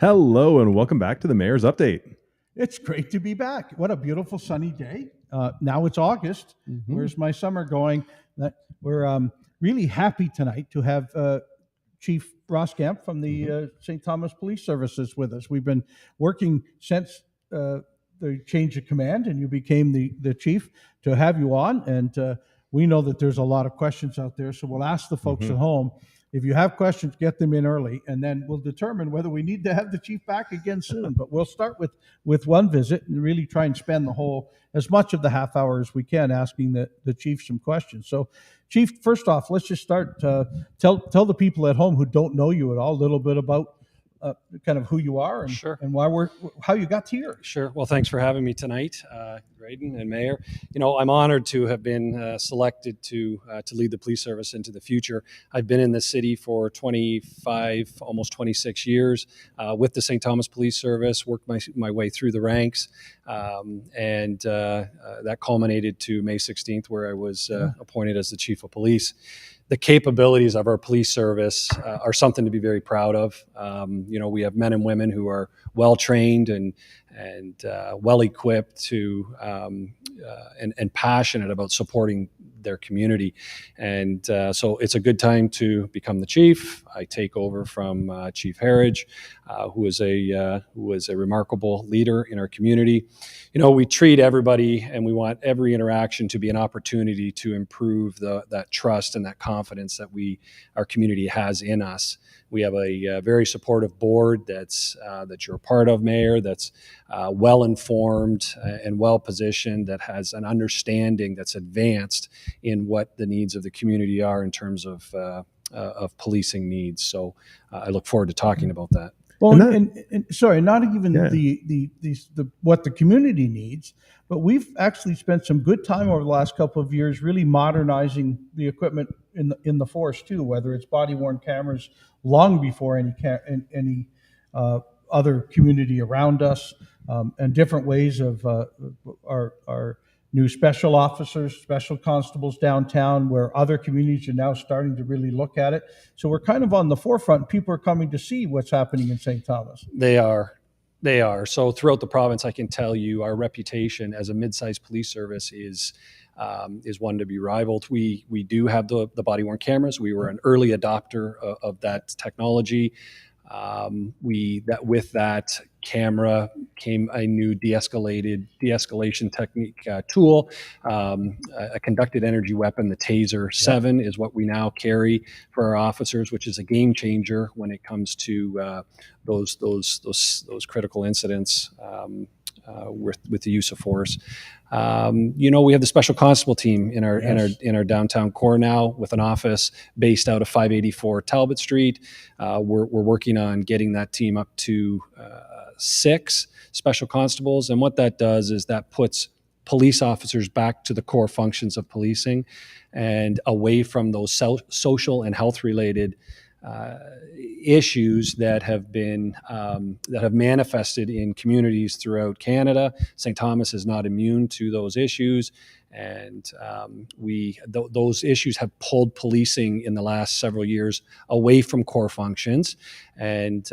Hello and welcome back to the Mayor's Update. It's great to be back. What a beautiful sunny day. Now it's August. Where's my summer going? We're really happy tonight to have Chief Roskamp from the St.Thomas Police Services with us. We've been working since the change of command and you became the chief to have you on. And we know that there's a lot of questions out there, so we'll ask the folks at home. If you have questions, get them in early, and then we'll determine whether we need to have the chief back again soon. But we'll start with one visit and really try and spend as much of the half hour as we can asking the chief some questions. So, Chief, first off, let's just start. Tell the people at home who don't know you at all a little bit about kind of who you are and, Sure. and how you got here. Sure. Well, thanks for having me tonight, Grayden and Mayor. I'm honored to have been selected to lead the police service into the future. I've been in the city for 25, almost 26 years with the St. Thomas Police Service, worked my way through the ranks, and that culminated to May 16th, where I was appointed as the Chief of Police. The capabilities of our police service are something to be very proud of. We have men and women who are well trained and well equipped to and passionate about supporting their community, and so it's a good time to become the chief. I take over from Chief Harridge, who is a remarkable leader in our community. We treat everybody, and we want every interaction to be an opportunity to improve that trust and that confidence that our community has in us. We have a very supportive board that you're a part of, Mayor, that's well informed and well positioned, that has an understanding that's advanced in what the needs of the community are in terms of policing needs. So I look forward to talking about that. Well, and sorry, not even the what the community needs, but we've actually spent some good time over the last couple of years really modernizing the equipment in the force too. Whether it's body worn cameras, long before any other community around us, and different ways of our new special officers, special constables downtown, where other communities are now starting to really look at it. So we're kind of on the forefront. People are coming to see what's happening in St. Thomas. They are. So throughout the province, I can tell you our reputation as a mid-sized police service is one to be rivaled. We do have the body-worn cameras. We were an early adopter of that technology. With that camera came a new de-escalation technique tool, a conducted energy weapon. The Taser 7 is what we now carry for our officers, which is a game changer when it comes to those critical incidents with the use of force. We have the special constable team in our downtown core now, with an office based out of 584 Talbot Street. We're working on getting that team up to 6 special constables, and what that does is that puts police officers back to the core functions of policing and away from those social and health related issues that have manifested in communities throughout Canada. St. Thomas is not immune to those issues, and those issues have pulled policing in the last several years away from core functions. And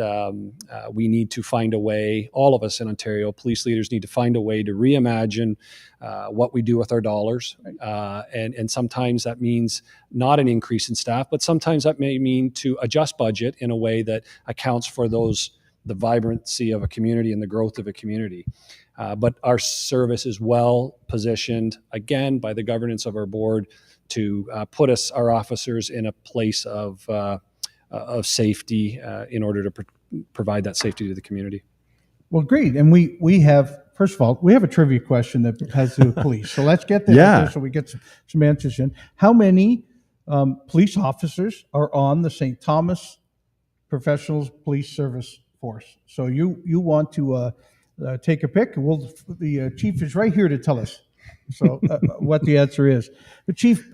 we need to find a way. All of us in Ontario, police leaders, need to find a way to reimagine what we do with our dollars. And sometimes that means not an increase in staff, but sometimes that may mean to adjust budget in a way that accounts for the vibrancy of a community and the growth of a community. But our service is well positioned, again, by the governance of our board, to put our officers in a place of safety in order to provide that safety to the community. Well, great. And we have, first of all, we have a trivia question that has to do with police. So let's get there so we get some answers in. How many police officers are on the St. Thomas Professional Police Service Force? So you want to take a pick. The chief is right here to tell us what the answer is. But Chief,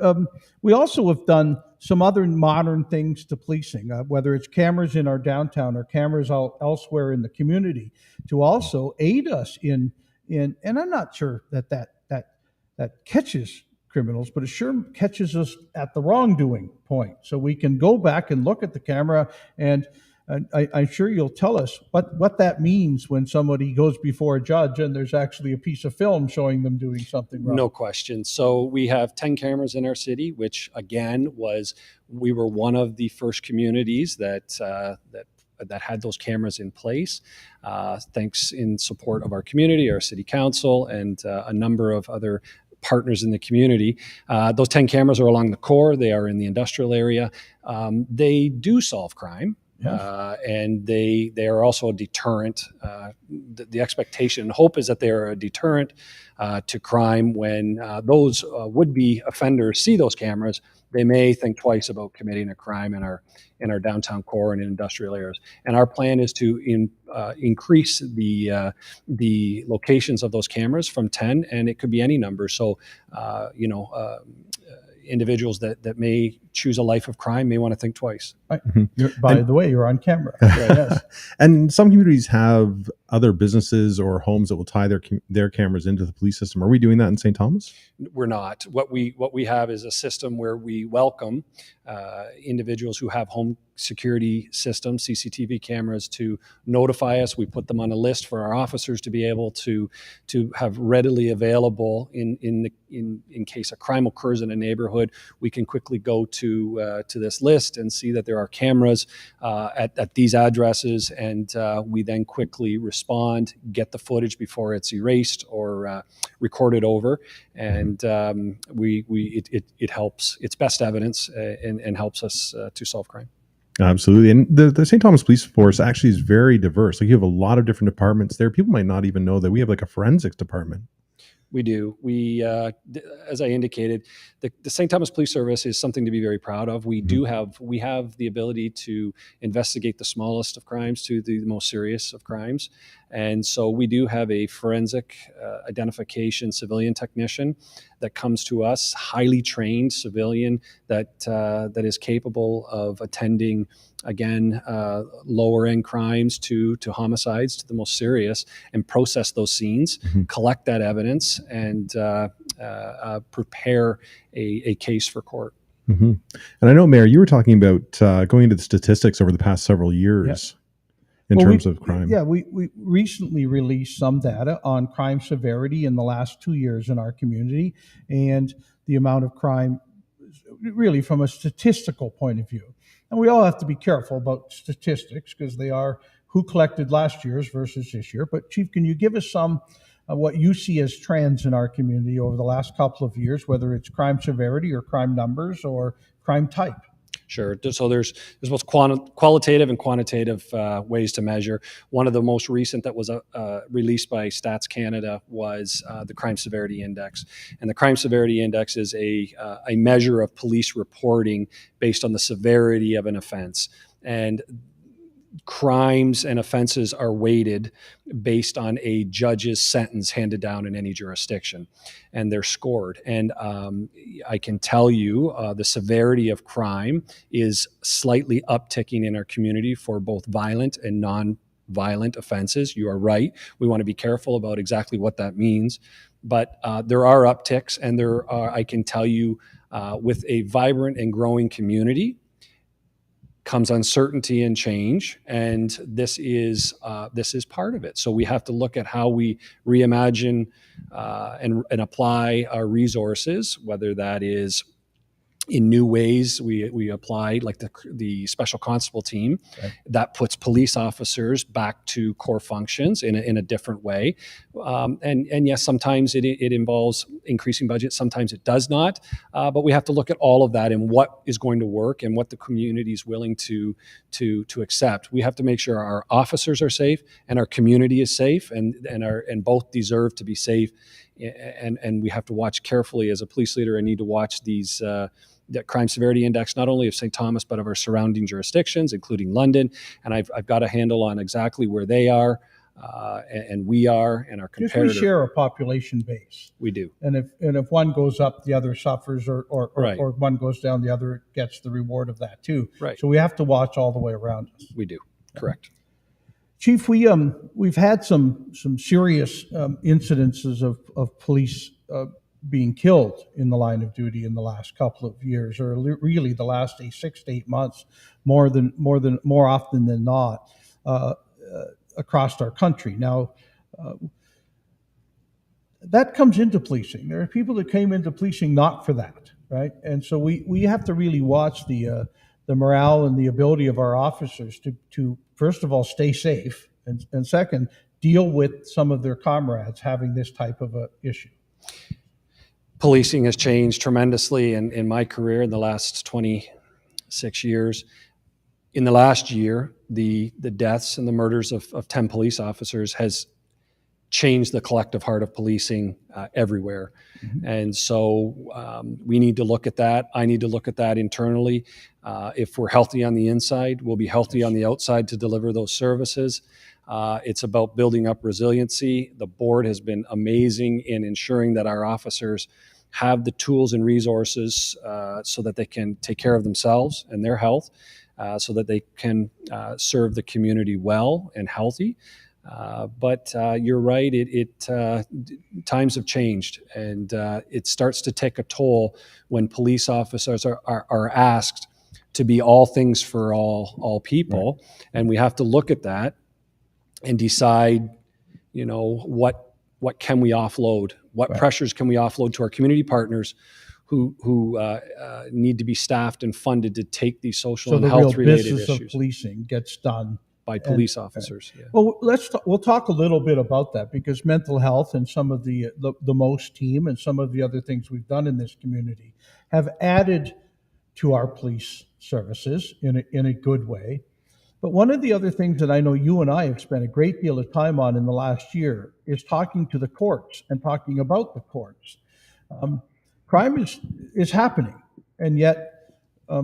we also have done some other modern things to policing, whether it's cameras in our downtown or cameras elsewhere in the community, to also aid us in and I'm not sure that catches criminals, but it sure catches us at the wrongdoing point. So we can go back and look at the camera and And I'm sure you'll tell us what that means when somebody goes before a judge and there's actually a piece of film showing them doing something wrong. No question. So we have 10 cameras in our city, which again we were one of the first communities that had those cameras in place, thanks in support of our community, our city council, and a number of other partners in the community. Those 10 cameras are along the core. They are in the industrial area. They do solve crime. Yes. And they are also a deterrent. The expectation and hope is that they are a deterrent to crime. When those would-be offenders see those cameras, they may think twice about committing a crime in our downtown core and in industrial areas. And our plan is to increase the locations of those cameras from 10, and it could be any number. So, individuals that may choose a life of crime may want to think twice. By the way, you're on camera. Yes. And some communities have other businesses or homes that will tie their cameras into the police system. Are we doing that in St. Thomas? We're not. What we have is a system where we welcome individuals who have home security systems, CCTV cameras, to notify us. We put them on a list for our officers to be able to have readily available in case a crime occurs in a neighborhood. We can quickly go to this list and see that there are cameras at these addresses, and we then quickly respond, get the footage before it's erased or recorded over, and it helps. It's best evidence and helps us to solve crime. Absolutely. And the St. Thomas Police Force actually is very diverse. Like, you have a lot of different departments there. People might not even know that we have like a forensics department. We do. We, as I indicated, the St. Thomas Police Service is something to be very proud of. We have the ability to investigate the smallest of crimes to the most serious of crimes, and so we do have a forensic identification civilian technician that comes to us, highly trained civilian that is capable of attending, again, lower end crimes to homicides, to the most serious, and process those scenes, collect that evidence, and prepare a case for court. And I know, Mayor, you were talking about going into the statistics over the past several years in terms of crime. Yeah, we recently released some data on crime severity in the last 2 years in our community, and the amount of crime really from a statistical point of view. And we all have to be careful about statistics because they are who collected last year's versus this year. But Chief, can you give us some what you see as trends in our community over the last couple of years, whether it's crime severity or crime numbers or crime type? Sure. So there's both qualitative and quantitative ways to measure. One of the most recent that was released by Stats Canada was the Crime Severity Index. And the Crime Severity Index is a measure of police reporting based on the severity of an offense. And crimes and offenses are weighted based on a judge's sentence handed down in any jurisdiction, and they're scored. And I can tell you the severity of crime is slightly upticking in our community for both violent and non-violent offenses. You are right. We want to be careful about exactly what that means. But there are upticks, and I can tell you, with a vibrant and growing community comes uncertainty and change, and this is part of it. So we have to look at how we reimagine and apply our resources, whether that is in new ways. We apply, like the special constable team, that puts police officers back to core functions in a different way. And yes, sometimes it involves increasing budget. Sometimes it does not. But we have to look at all of that and what is going to work and what the community is willing to accept. We have to make sure our officers are safe and our community is safe, and both deserve to be safe. And we have to watch carefully as a police leader. I need to watch these. The crime severity index, not only of St. Thomas, but of our surrounding jurisdictions, including London. And I've got a handle on exactly where they are, and we are, and our comparator. We share a population base. We do. And if one goes up, the other suffers, or Right. or one goes down, the other gets the reward of that too. Right. So we have to watch all the way around us. We do. Correct. Chief, we've had some serious incidences of police being killed in the line of duty in the last couple of years, or really the last 6 to 8 months, more often than not, across our country. Now, that comes into policing. There are people that came into policing not for that, right? And so we have to really watch the morale and the ability of our officers to first of all stay safe, and second, deal with some of their comrades having this type of a issue. Policing has changed tremendously in my career in the last 26 years. In the last year, the deaths and the murders of 10 police officers has changed the collective heart of policing everywhere. Mm-hmm. And so we need to look at that. I need to look at that internally. If we're healthy on the inside, we'll be healthy on the outside to deliver those services. It's about building up resiliency. The board has been amazing in ensuring that our officers have the tools and resources so that they can take care of themselves and their health, so that they can serve the community well and healthy. But you're right, times have changed, and it starts to take a toll when police officers are asked to be all things for all people. Right. And we have to look at that and decide, what can we offload? What right. pressures can we offload to our community partners who need to be staffed and funded to take these social and health-related issues? So the real business of policing gets done by police officers. Yeah. Well, we'll talk a little bit about that, because mental health and some of the MOST team and some of the other things we've done in this community have added to our police services in a good way. But one of the other things that I know you and I have spent a great deal of time on in the last year is talking to the courts and talking about the courts. Crime is happening, and yet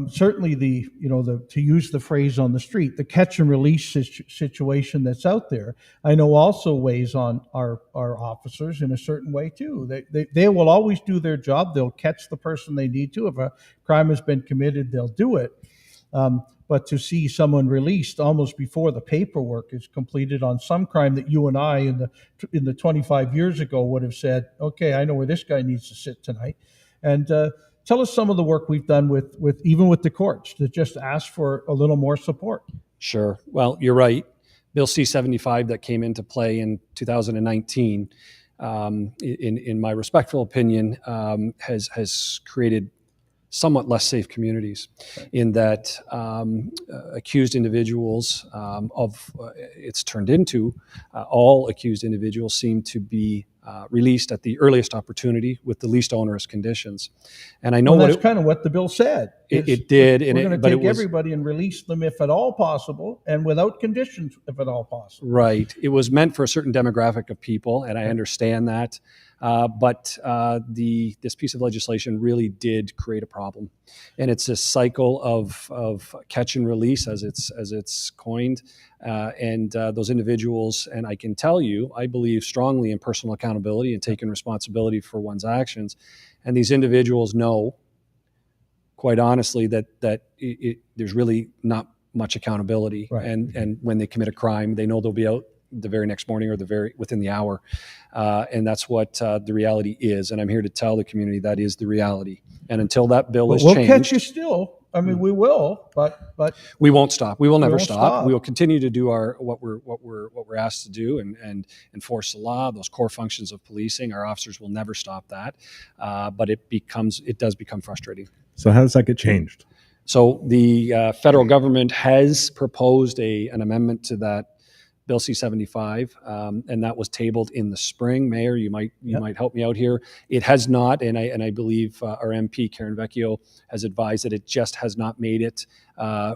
certainly to use the phrase on the street, the catch and release situation that's out there, I know also weighs on our officers in a certain way too. They will always do their job. They'll catch the person they need to. If a crime has been committed, they'll do it. But to see someone released almost before the paperwork is completed on some crime that you and I in the 25 years ago would have said, okay, I know where this guy needs to sit tonight. And tell us some of the work we've done with even with the courts to just ask for a little more support. Sure. Well, you're right. Bill C-75 that came into play in 2019, in my respectful opinion, has created somewhat less safe communities, in that accused individuals it's turned into all accused individuals seem to be released at the earliest opportunity with the least onerous conditions. And I know that's kind of what the bill said. It did. We're going to take everybody and release them if at all possible, and without conditions if at all possible. Right. It was meant for a certain demographic of people, and I understand that. But this piece of legislation really did create a problem, and it's a cycle of catch and release, as it's coined, and those individuals. And I can tell you, I believe strongly in personal accountability and taking responsibility for one's actions. And these individuals know, quite honestly, that there's really not much accountability. Right. And when they commit a crime, they know they'll be out the very next morning or within the hour. And that's what the reality is. And I'm here to tell the community that is the reality. And until that bill is changed, we'll catch you still. I mean, we will, but we won't stop. We will never stop. We will continue to do what we're asked to do and enforce the law. Those core functions of policing, our officers will never stop that. But it does become frustrating. So how does that get changed? So the federal government has proposed an amendment to that Bill C-75, and that was tabled in the spring. Mayor, you might help me out here. It has not, and I believe our MP Karen Vecchio has advised that it just has not made it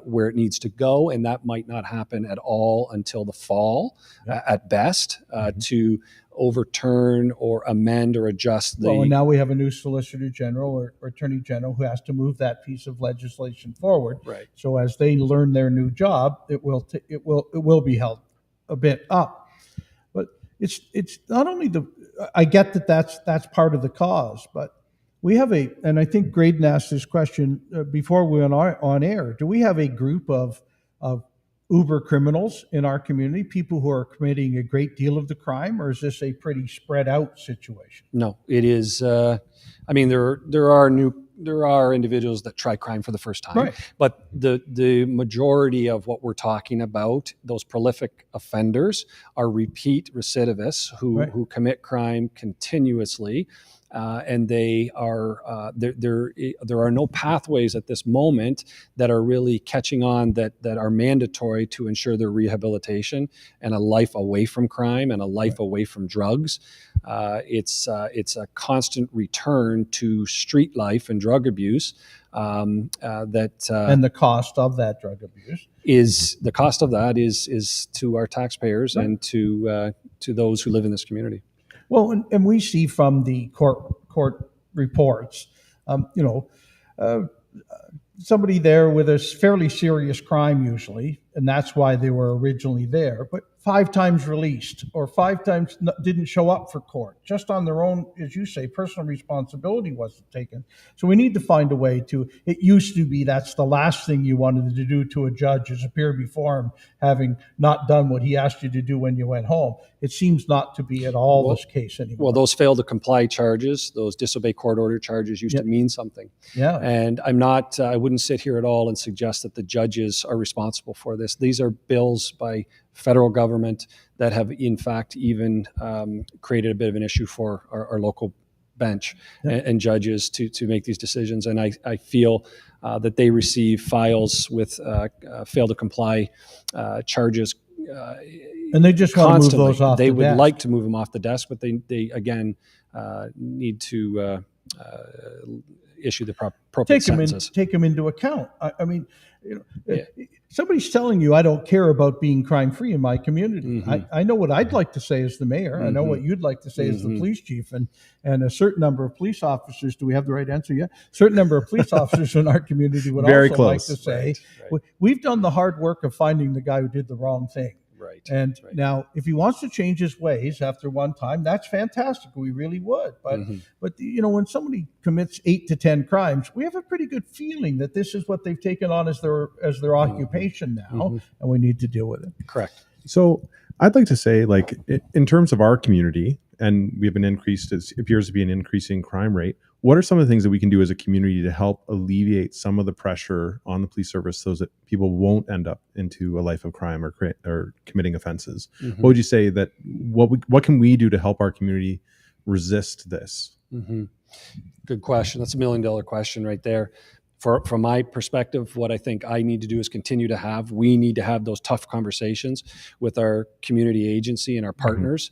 where it needs to go, and that might not happen at all until the fall, at best, to overturn or amend or adjust the. Well, and now we have a new Solicitor General or Attorney General who has to move that piece of legislation forward. Right. So as they learn their new job, it will be held a bit up. But it's not only I get that's part of the cause, but we have and I think Grayden asked this question before we went on air. Do we have a group of uber criminals in our community, people who are committing a great deal of the crime, or is this a pretty spread out situation? No, it is. I mean, there are individuals that try crime for the first time, Right. but the majority of what we're talking about, those prolific offenders, are repeat recidivists who commit crime continuously. And they are there are no pathways at this moment that are really catching on that are mandatory to ensure their rehabilitation and a life away from crime and a life away from drugs. It's a constant return to street life and drug abuse. And the cost of that drug abuse is to our taxpayers and to those who live in this community. Well, and we see from the court reports, somebody there with a fairly serious crime usually, and that's why they were originally there, but 5 times released or 5 times didn't show up for court, just on their own, as you say, personal responsibility wasn't taken. So we need to find a way to, it used to be that's the last thing you wanted to do to a judge is appear before him having not done what he asked you to do when you went home. It seems not to be at all this case anymore. Well, those fail to comply charges, those disobey court order charges used to mean something. Yeah. And I wouldn't sit here at all and suggest that the judges are responsible for this. These are bills by federal government that have, in fact, even created a bit of an issue for our local bench and judges to make these decisions. And I feel that they receive files with fail to comply charges and they just want to move those off They the would desk. like to move them off the desk, but they again need to issue the appropriate sentences. Take them into account. I mean, somebody's telling you, I don't care about being crime-free in my community. Mm-hmm. I know what I'd like to say as the mayor. I know what you'd like to say as the police chief, and a certain number of police officers. Do we have the right answer yet? Certain number of police officers in our community would Very also close. like to say, Right. we've done the hard work of finding the guy who did the wrong thing. Right. And now, if he wants to change his ways after one time, that's fantastic. We really would. But when somebody commits 8 to 10 crimes, we have a pretty good feeling that this is what they've taken on as their occupation now, and we need to deal with it. Correct. So I'd like to say, like, in terms of our community, and we have an increase, it appears to be an increasing crime rate. What are some of the things that we can do as a community to help alleviate some of the pressure on the police service so that people won't end up into a life of crime or committing offenses? What would you say that what can we do to help our community resist this? Good question. That's $1 million question right there. From my perspective, what I think I need to do is we need to have those tough conversations with our community agency and our partners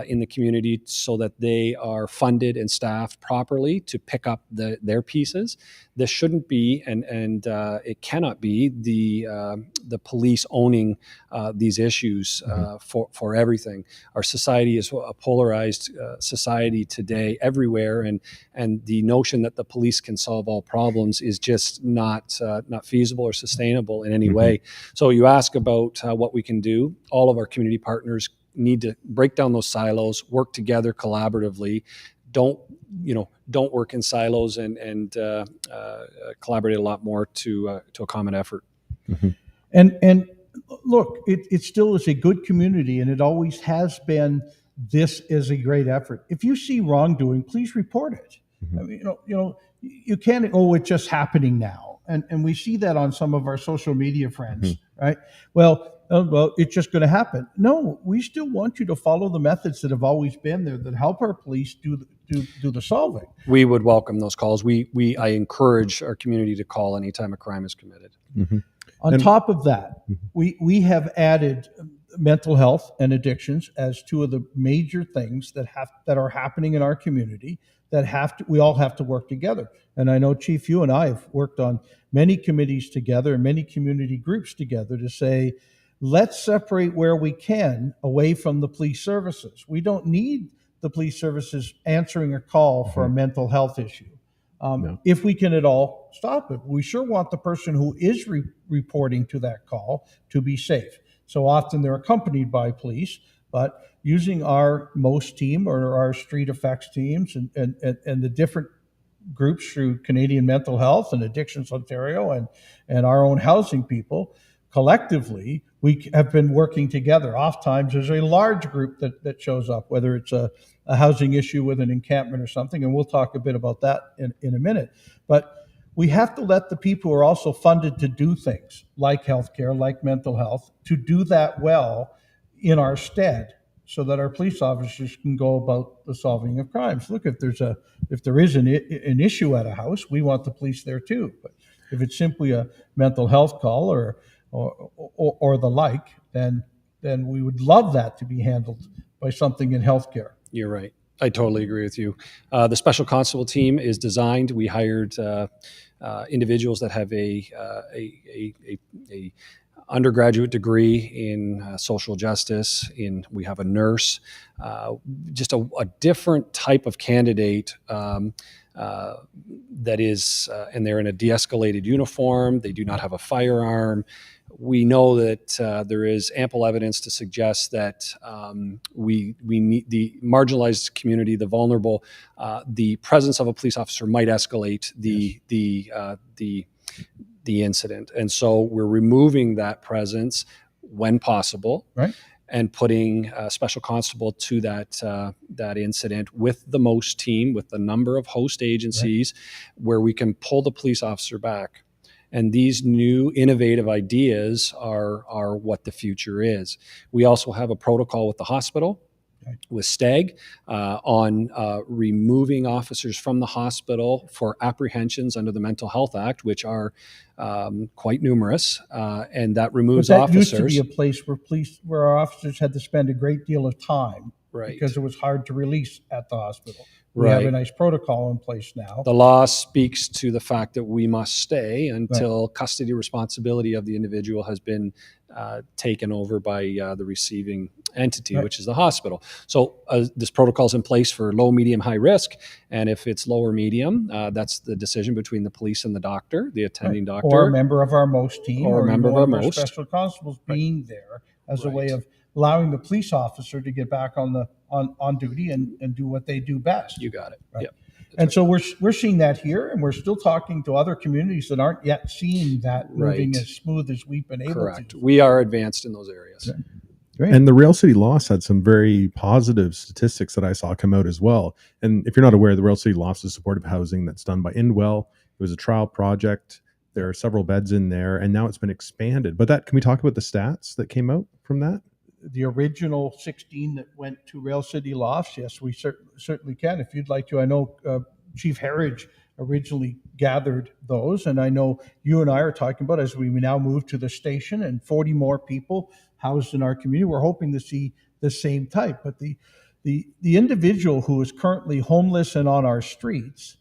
in the community so that they are funded and staffed properly to pick up their pieces. This shouldn't be, and it cannot be, the police owning these issues for everything. Our society is a polarized society today everywhere, and the notion that the police can solve all problems is just not feasible or sustainable in any way. So you ask about what we can do. All of our community partners need to break down those silos, work together collaboratively. Don't work in silos and collaborate a lot more to a common effort. And look, it still is a good community, and it always has been. This is a great effort. If you see wrongdoing, please report it. I mean, you can't. It's just happening now, and we see that on some of our social media friends, right? Well, it's just going to happen. No, we still want you to follow the methods that have always been there that help our police do the solving. We would welcome those calls. I encourage our community to call anytime a crime is committed. On top of that, we have added mental health and addictions as two of the major things that are happening in our community that we all have to work together. And I know, Chief, you and I have worked on many committees together and many community groups together to say, let's separate where we can away from the police services. We don't need the police services answering a call for a mental health issue. If we can at all stop it. We sure want the person who is reporting to that call to be safe. So often they're accompanied by police, but using our MOST team or our street effects teams and the different groups through Canadian Mental Health and Addictions Ontario and our own housing people, collectively, we have been working together. Oftentimes there's a large group that shows up, whether it's a a housing issue with an encampment or something, and we'll talk a bit about that in a minute. But we have to let the people who are also funded to do things like healthcare, like mental health, to do that well in our stead, so that our police officers can go about the solving of crimes. Look, if there is an issue at a house, we want the police there too. But if it's simply a mental health call or the like, then we would love that to be handled by something in healthcare. You're right. I totally agree with you. The special constable team is designed. We hired individuals that have a undergraduate degree in social justice. We have a nurse, just a different type of candidate. That is, and they're in a de-escalated uniform. They do not have a firearm. We know that there is ample evidence to suggest that we need the marginalized community, the vulnerable. The presence of a police officer might escalate the incident, and so we're removing that presence when possible. Right. And putting a special constable to that incident with the MOST team, with the number of host agencies, right, where we can pull the police officer back. And these new innovative ideas are what the future is. We also have a protocol with the hospital, right, with STAG, on removing officers from the hospital for apprehensions under the Mental Health Act, which are quite numerous, and that removes officers. Used to be a place where our officers had to spend a great deal of time, right, because it was hard to release at the hospital. We right. have a nice protocol in place now. The law speaks to the fact that we must stay until right, custody responsibility of the individual has been taken over by the receiving entity, right, which is the hospital. So this protocol is in place for low, medium, high risk. And if it's low or medium, that's the decision between the police and the doctor, the attending right, doctor. Or a member of our MOST team, or a member of our MOST. Special constables right, being there as right, a way of allowing the police officer to get back on duty and do what they do best. You got it. Right? Yep. And so we're seeing that here, and we're still talking to other communities that aren't yet seeing that moving right, as smooth as we've been able correct, to. We are advanced in those areas. Okay. Great. And the Rail City Lofts had some very positive statistics that I saw come out as well. And if you're not aware, the Rail City Lofts is supportive housing that's done by Indwell. It was a trial project. There are several beds in there, and now it's been expanded. But can we talk about the stats that came out from that? The original 16 that went to Rail City Lofts, yes, we certainly can. If you'd like to, I know Chief Harridge originally gathered those, and I know you and I are talking about, as we now move to the station and 40 more people housed in our community, we're hoping to see the same type. But the individual who is currently homeless and on our streets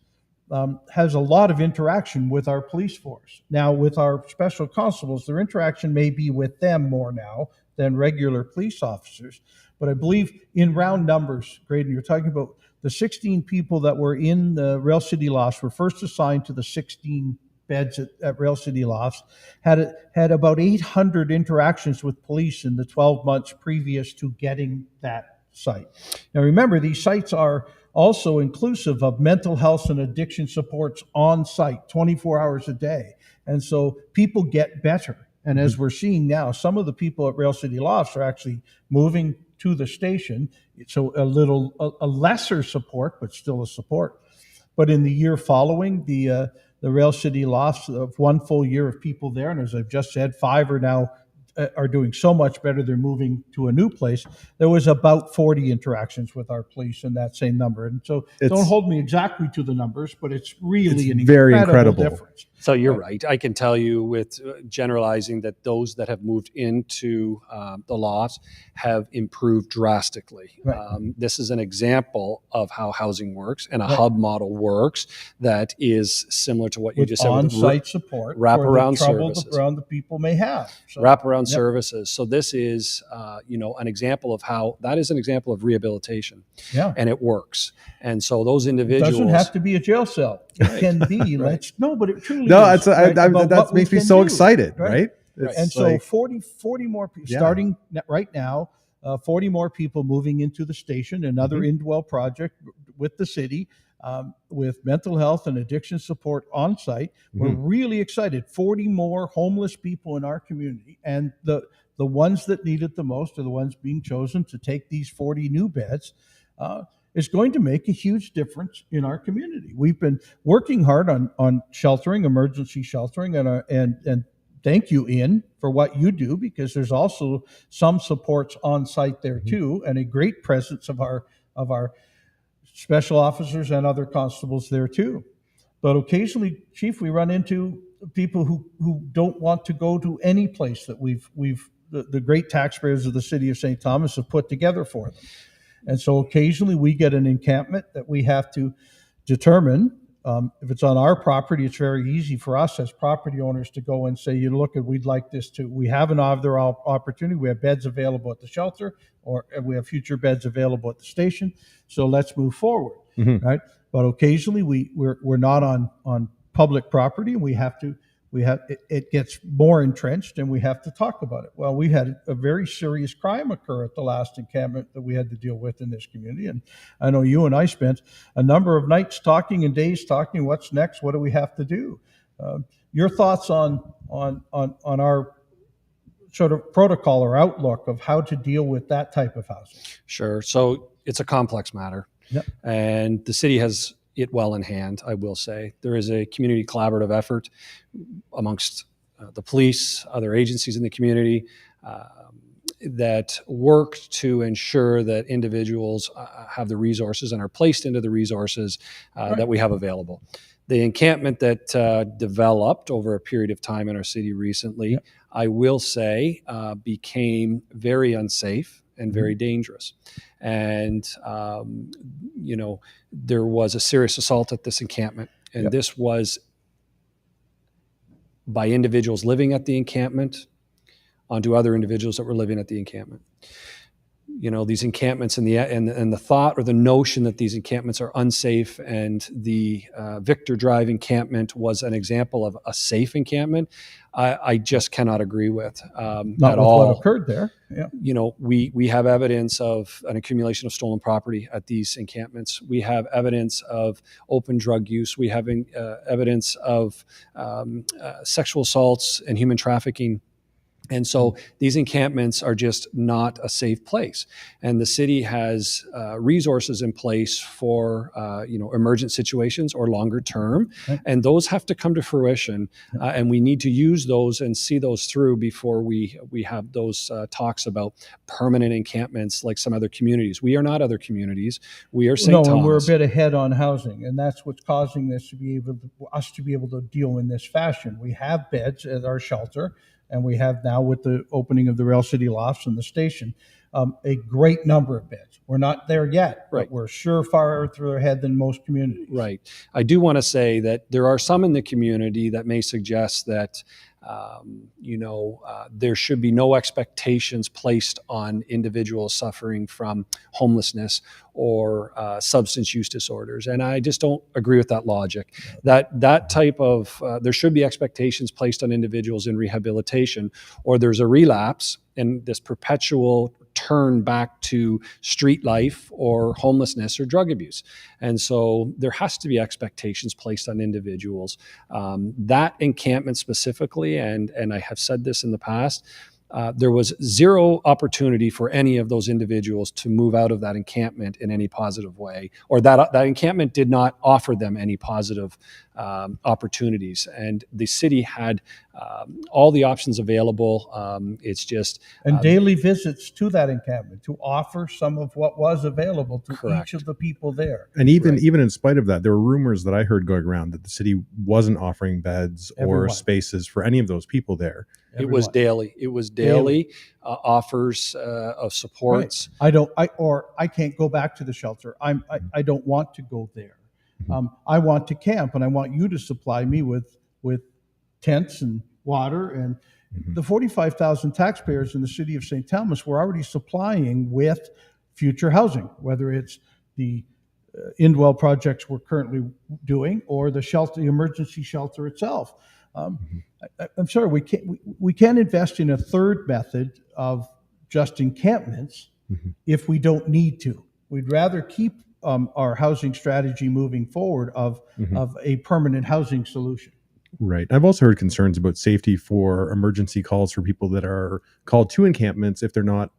has a lot of interaction with our police force. Now, with our special constables, their interaction may be with them more now than regular police officers. But I believe in round numbers, Grayden, you're talking about the 16 people that were in the Rail City Lofts were first assigned to the 16 beds at Rail City Lofts, had about 800 interactions with police in the 12 months previous to getting that site. Now remember, these sites are also inclusive of mental health and addiction supports on site 24 hours a day. And so people get better. And as we're seeing now, some of the people at Rail City Lofts are actually moving to the station. So a lesser support, but still a support. But in the year following the Rail City Lofts, of 1 full year of people there, and as I've just said, 5 are now are doing so much better, they're moving to a new place. There was about 40 interactions with our police in that same number. And so don't hold me exactly to the numbers, but it's really an very incredible difference. So you're right. I can tell you with generalizing that those that have moved into the lofts have improved drastically. Right. This is an example of how housing works and a hub model works that is similar to what you just said. On-site support wraparound for the trouble services. around the people may have. So, wraparound services. So this is, an example of how that is an example of rehabilitation. Yeah. And it works. And so those It individuals doesn't have to be a jail cell. It can be. No, but it truly No, is. that makes me so excited, right? And so 40 more people, starting right now, 40 more people moving into the station, another Indwell project with the city, with mental health and addiction support on site. We're really excited. 40 more homeless people in our community. And the ones that need it the most are the ones being chosen to take these 40 new beds. is going to make a huge difference in our community. We've been working hard on sheltering, emergency sheltering, and thank you, Ian, for what you do, because there's also some supports on site there too, and a great presence of our special officers and other constables there too. But occasionally, Chief, we run into people who don't want to go to any place that the great taxpayers of the city of St. Thomas have put together for them. And so occasionally we get an encampment that we have to determine. If it's on our property, it's very easy for us as property owners to go and say, we'd like this too. We have an other opportunity. We have beds available at the shelter, or we have future beds available at the station. So let's move forward, right? But occasionally we're not on public property, and it gets more entrenched, and we have to talk about it. Well, we had a very serious crime occur at the last encampment that we had to deal with in this community. And I know you and I spent a number of nights talking and days talking, what's next? What do we have to do? Your thoughts on our sort of protocol or outlook of how to deal with that type of housing? Sure. So it's a complex matter. Yep. And the city has it well in hand, I will say. There is a community collaborative effort amongst the police, other agencies in the community that work to ensure that individuals have the resources and are placed into the resources that we have available. The encampment that developed over a period of time in our city recently, I will say, became very unsafe and very dangerous. And, there was a serious assault at this encampment. And this was by individuals living at the encampment onto other individuals that were living at the encampment. These encampments and the thought or the notion that these encampments are unsafe, and the Victor Drive encampment was an example of a safe encampment, I just cannot agree with Not at with all. what occurred there. Yeah. We have evidence of an accumulation of stolen property at these encampments. We have evidence of open drug use. We have evidence of sexual assaults and human trafficking. And so these encampments are just not a safe place. And the city has resources in place for emergent situations or longer term, and those have to come to fruition. And we need to use those and see those through before we have those talks about permanent encampments like some other communities. We are not other communities. We are St. Thomas. And we're a bit ahead on housing, and that's what's causing us to be able to deal in this fashion. We have beds at our shelter. And we have now, with the opening of the Rail City Lofts and the station, a great number of beds. We're not there yet, but we're sure farther ahead than most communities. Right. I do want to say that there are some in the community that may suggest that there should be no expectations placed on individuals suffering from homelessness or substance use disorders. And I just don't agree with that logic. That type of, there should be expectations placed on individuals in rehabilitation, or there's a relapse and this perpetual turn back to street life or homelessness or drug abuse. And so there has to be expectations placed on individuals. That encampment specifically, and I have said this in the past, there was zero opportunity for any of those individuals to move out of that encampment in any positive way, or that encampment did not offer them any positive opportunities. And the city had all the options available. It's just daily visits to that encampment to offer some of what was available to each of the people there. And even in spite of that, there were rumors that I heard going around that the city wasn't offering beds or spaces for any of those people there. It was daily. It was daily offers of supports. Right. I can't go back to the shelter. I don't want to go there. I want to camp, and I want you to supply me with tents and water. And the 45,000 taxpayers in the city of St. Thomas were already supplying with future housing, whether it's the Indwell projects we're currently doing or the shelter, the emergency shelter itself. I'm sorry, we can't invest in a third method of just encampments if we don't need to. We'd rather keep our housing strategy moving forward of a permanent housing solution. Right. I've also heard concerns about safety for emergency calls for people that are called to encampments if they're not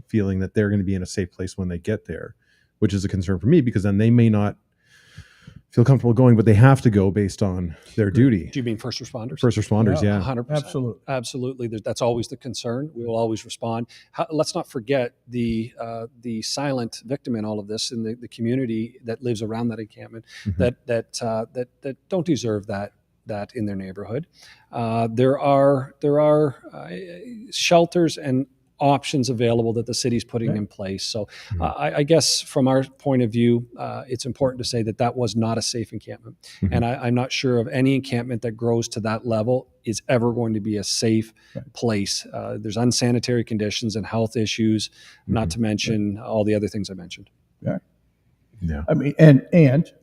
feeling that they're going to be in a safe place when they get there. which is a concern for me because then they may not feel comfortable going, but they have to go based on their duty. Do you mean first responders? First responders, yeah. 100%. Absolutely. Absolutely. That's always the concern. We will always respond. Let's not forget the silent victim in all of this, in the community that lives around that encampment, that don't deserve that in their neighborhood. There are shelters and options available that the city's putting in place. So I guess from our point of view, it's important to say that was not a safe encampment. And I'm not sure of any encampment that grows to that level is ever going to be a safe place. There's unsanitary conditions and health issues, not to mention all the other things I mentioned. Yeah. I mean, and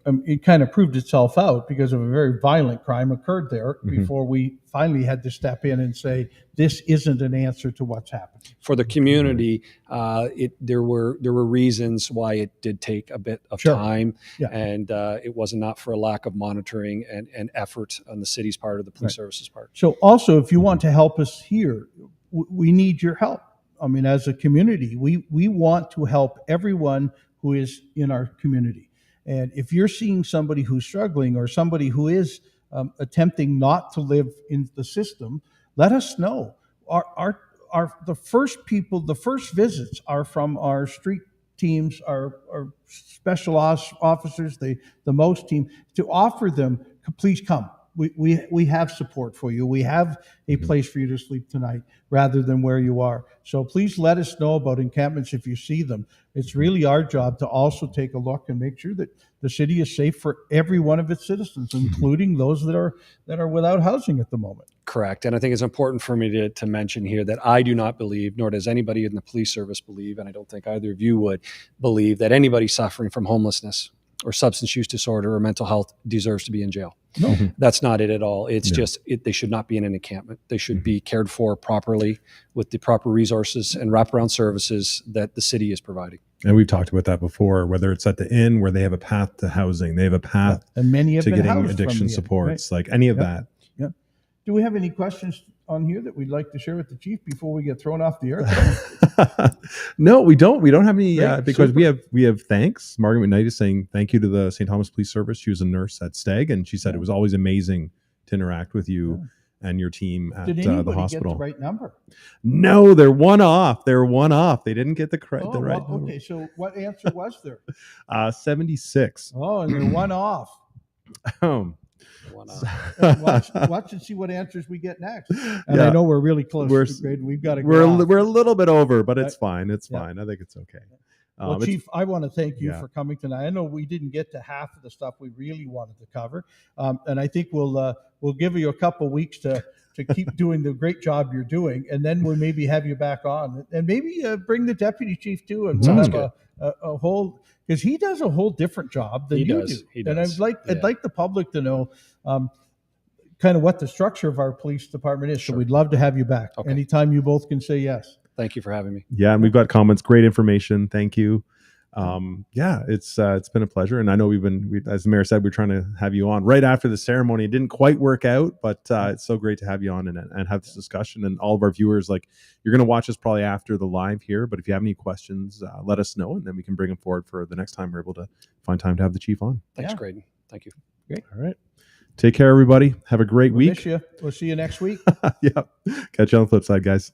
it kind of proved itself out because of a very violent crime occurred there before we finally had to step in and say, this isn't an answer to what's happening. For the community, there were reasons why it did take a bit of time, and it was not for a lack of monitoring and effort on the city's part or the police services part. So also, if you want to help us here, we need your help. I mean, as a community, we want to help everyone who is in our community. And if you're seeing somebody who's struggling or somebody who is attempting not to live in the system, let us know. The first visits are from our street teams, our special officers, the most team, to offer them, please come. We have support for you. We have a place for you to sleep tonight rather than where you are. So please let us know about encampments if you see them. It's really our job to also take a look and make sure that the city is safe for every one of its citizens, including those that are without housing at the moment. Correct. And I think it's important for me to mention here that I do not believe, nor does anybody in the police service believe, and I don't think either of you would believe, that anybody suffering from homelessness or substance use disorder or mental health deserves to be in jail. No, that's not it at all. It's just they should not be in an encampment. They should be cared for properly with the proper resources and wraparound services that the city is providing. And we've talked about that before, whether it's at the inn where they have a path to housing, they have a path and many to getting addiction supports, like any of that. Yeah. Do we have any questions on here that we'd like to share with the chief before we get thrown off the air? No, we don't. We don't have any because super. we have thanks. Margaret McKnight is saying thank you to the St. Thomas Police Service. She was a nurse at Steg, and she said it was always amazing to interact with you and your team at Did the anybody hospital. get the right number? No, they're one off. They're one off. They didn't get the right number. Okay, so what answer was there? 76. Oh, and they're one off. Watch and see what answers we get next. And I know we're really close. We've got to go. We're a little bit over, but it's fine. It's fine. I think it's okay. Well, Chief, I want to thank you for coming tonight. I know we didn't get to half of the stuff we really wanted to cover, and I think we'll give you a couple weeks to keep doing the great job you're doing, and then we'll maybe have you back on, and maybe bring the deputy chief too, and we'll have a whole. Because he does a whole different job than you do. He does. And I'd like the public to know kind of what the structure of our police department is. Sure. So we'd love to have you back anytime you both can say yes. Thank you for having me. Yeah, and we've got comments. Great information. Thank you. It's been a pleasure, and I know as the mayor said, we're trying to have you on right after the ceremony. It didn't quite work out, but it's so great to have you on and have this discussion. And all of our viewers, you're going to watch us probably after the live here, but if you have any questions, let us know, and then we can bring them forward for the next time we're able to find time to have the chief on. Thanks, Grayden. Thank you. Great. All right. Take care, everybody. Have a great week. We'll see you next week. Yeah. Catch you on the flip side, guys.